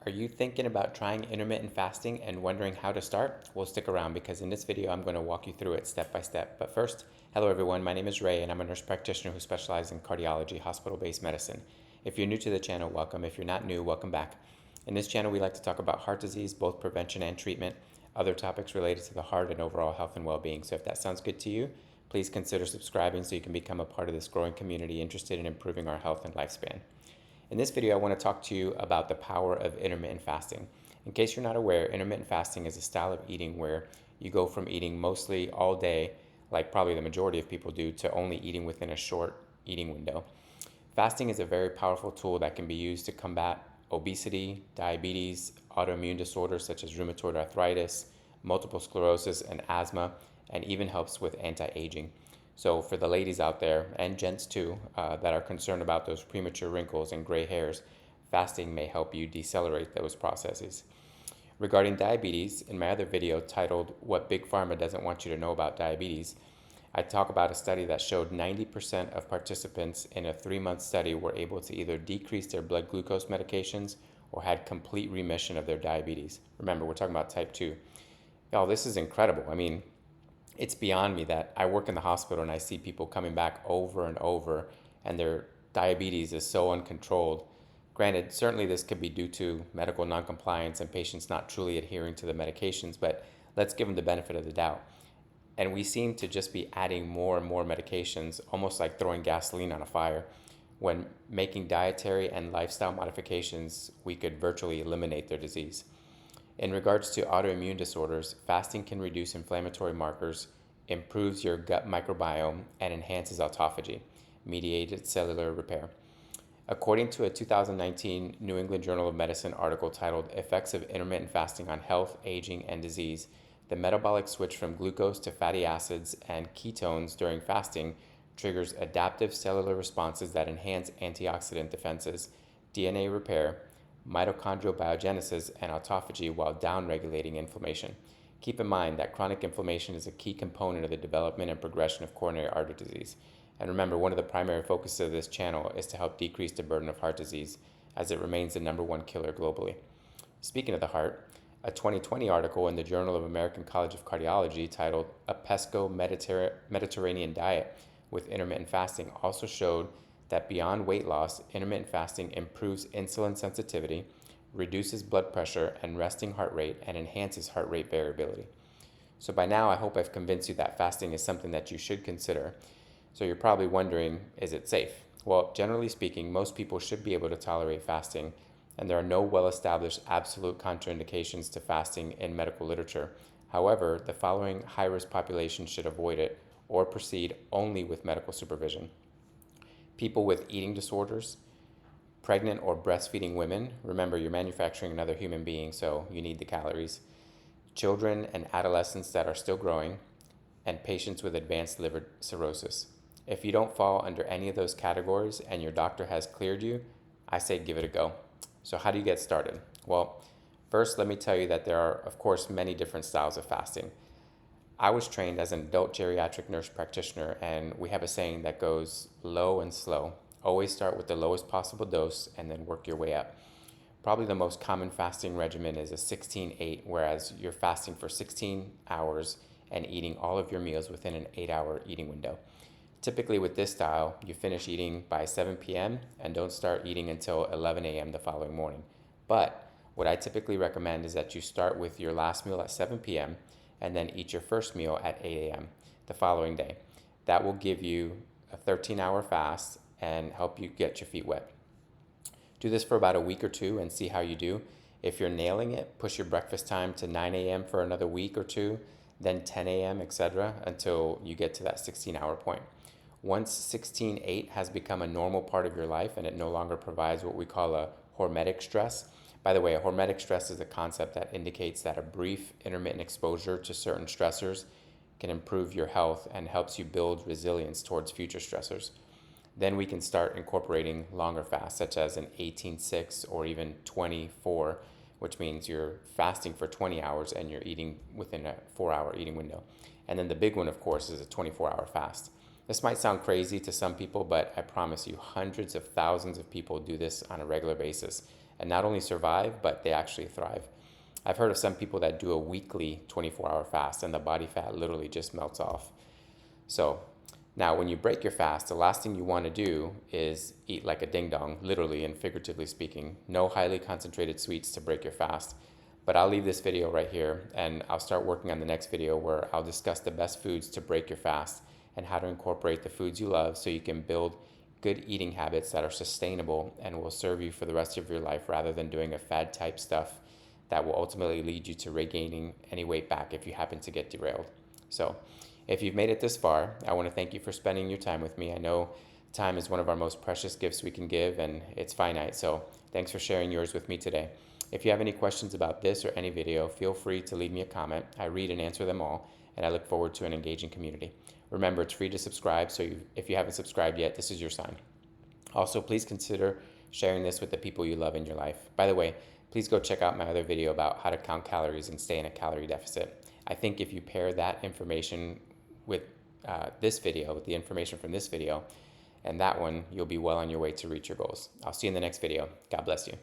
Are you thinking about trying intermittent fasting and wondering how to start? Well, stick around because in this video, I'm going to walk you through it step by step. But first, hello everyone, my name is Ray and I'm a nurse practitioner who specializes in cardiology, hospital-based medicine. If you're new to the channel, welcome. If you're not new, welcome back. In this channel, we like to talk about heart disease, both prevention and treatment, other topics related to the heart and overall health and well-being. So if that sounds good to you, please consider subscribing so you can become a part of this growing community interested in improving our health and lifespan. In this video, I want to talk to you about the power of intermittent fasting. In case you're not aware, intermittent fasting is a style of eating where you go from eating mostly all day, like probably the majority of people do, to only eating within a short eating window. Fasting is a very powerful tool that can be used to combat obesity, diabetes, autoimmune disorders such as rheumatoid arthritis, multiple sclerosis, and asthma, and even helps with anti-aging. So for the ladies out there, and gents too, that are concerned about those premature wrinkles and gray hairs, fasting may help you decelerate those processes. Regarding diabetes, in my other video titled What Big Pharma Doesn't Want You to Know About Diabetes, I talk about a study that showed 90% of participants in a 3-month study were able to either decrease their blood glucose medications or had complete remission of their diabetes. Remember, we're talking about type 2. Y'all, this is incredible. I mean, it's beyond me that I work in the hospital and I see people coming back over and over and their diabetes is so uncontrolled. Granted, certainly this could be due to medical noncompliance and patients not truly adhering to the medications, but let's give them the benefit of the doubt. And we seem to just be adding more and more medications, almost like throwing gasoline on a fire. When making dietary and lifestyle modifications, we could virtually eliminate their disease. In regards to autoimmune disorders, fasting can reduce inflammatory markers, improves your gut microbiome, and enhances autophagy, mediated cellular repair. According to a 2019 New England Journal of Medicine article titled Effects of Intermittent Fasting on Health, Aging, and Disease, the metabolic switch from glucose to fatty acids and ketones during fasting triggers adaptive cellular responses that enhance antioxidant defenses, DNA repair, mitochondrial biogenesis, and autophagy while downregulating inflammation. Keep in mind that chronic inflammation is a key component of the development and progression of coronary artery disease. And remember, one of the primary focuses of this channel is to help decrease the burden of heart disease, as it remains the #1 killer globally. Speaking of the heart, a 2020 article in the Journal of American College of Cardiology titled A Pesco Mediterranean Diet with Intermittent Fasting also showed that beyond weight loss, intermittent fasting improves insulin sensitivity, reduces blood pressure and resting heart rate, and enhances heart rate variability. So by now, I hope I've convinced you that fasting is something that you should consider. So you're probably wondering, is it safe? Well, generally speaking, most people should be able to tolerate fasting, and there are no well-established absolute contraindications to fasting in medical literature. However, the following high-risk populations should avoid it or proceed only with medical supervision. People with eating disorders, pregnant or breastfeeding women, remember you're manufacturing another human being, so you need the calories, children and adolescents that are still growing, and patients with advanced liver cirrhosis. If you don't fall under any of those categories and your doctor has cleared you, I say give it a go. So how do you get started? Well, first let me tell you that there are, of course, many different styles of fasting. I was trained as an adult geriatric nurse practitioner, and we have a saying that goes low and slow. Always start with the lowest possible dose and then work your way up. Probably the most common fasting regimen is a 16-8, whereas you're fasting for 16 hours and eating all of your meals within an 8-hour eating window. Typically with this style, you finish eating by 7 p.m. and don't start eating until 11 a.m. the following morning. But what I typically recommend is that you start with your last meal at 7 p.m. and then eat your first meal at 8 a.m. the following day. That will give you a 13-hour fast and help you get your feet wet. Do this for about a week or two and see how you do. If you're nailing it, push your breakfast time to 9 a.m. for another week or two, then 10 a.m., etc., until you get to that 16-hour point. Once 16-8 has become a normal part of your life and it no longer provides what we call a hormetic stress. By the way, a hormetic stress is a concept that indicates that a brief intermittent exposure to certain stressors can improve your health and helps you build resilience towards future stressors. Then we can start incorporating longer fasts, such as an 18-6 or even 24, which means you're fasting for 20 hours and you're eating within a 4-hour eating window. And then the big one, of course, is a 24-hour fast. This might sound crazy to some people, but I promise you hundreds of thousands of people do this on a regular basis. and not only survive, but they actually thrive. I've heard of some people that do a weekly 24-hour fast and the body fat literally just melts off. So now when you break your fast, the last thing you want to do is eat like a ding-dong, literally and figuratively speaking. No highly concentrated sweets to break your fast. But I'll leave this video right here and I'll start working on the next video where I'll discuss the best foods to break your fast and how to incorporate the foods you love so you can build good eating habits that are sustainable and will serve you for the rest of your life rather than doing a fad type stuff that will ultimately lead you to regaining any weight back if you happen to get derailed. So if you've made it this far, I want to thank you for spending your time with me. I know time is one of our most precious gifts we can give and it's finite. So thanks for sharing yours with me today. If you have any questions about this or any video, feel free to leave me a comment. I read and answer them all, and I look forward to an engaging community. Remember, it's free to subscribe, so if you haven't subscribed yet, this is your sign. Also, please consider sharing this with the people you love in your life. By the way, please go check out my other video about how to count calories and stay in a calorie deficit. I think if you pair that information with this video, with the information from this video, and that one, you'll be well on your way to reach your goals. I'll see you in the next video. God bless you.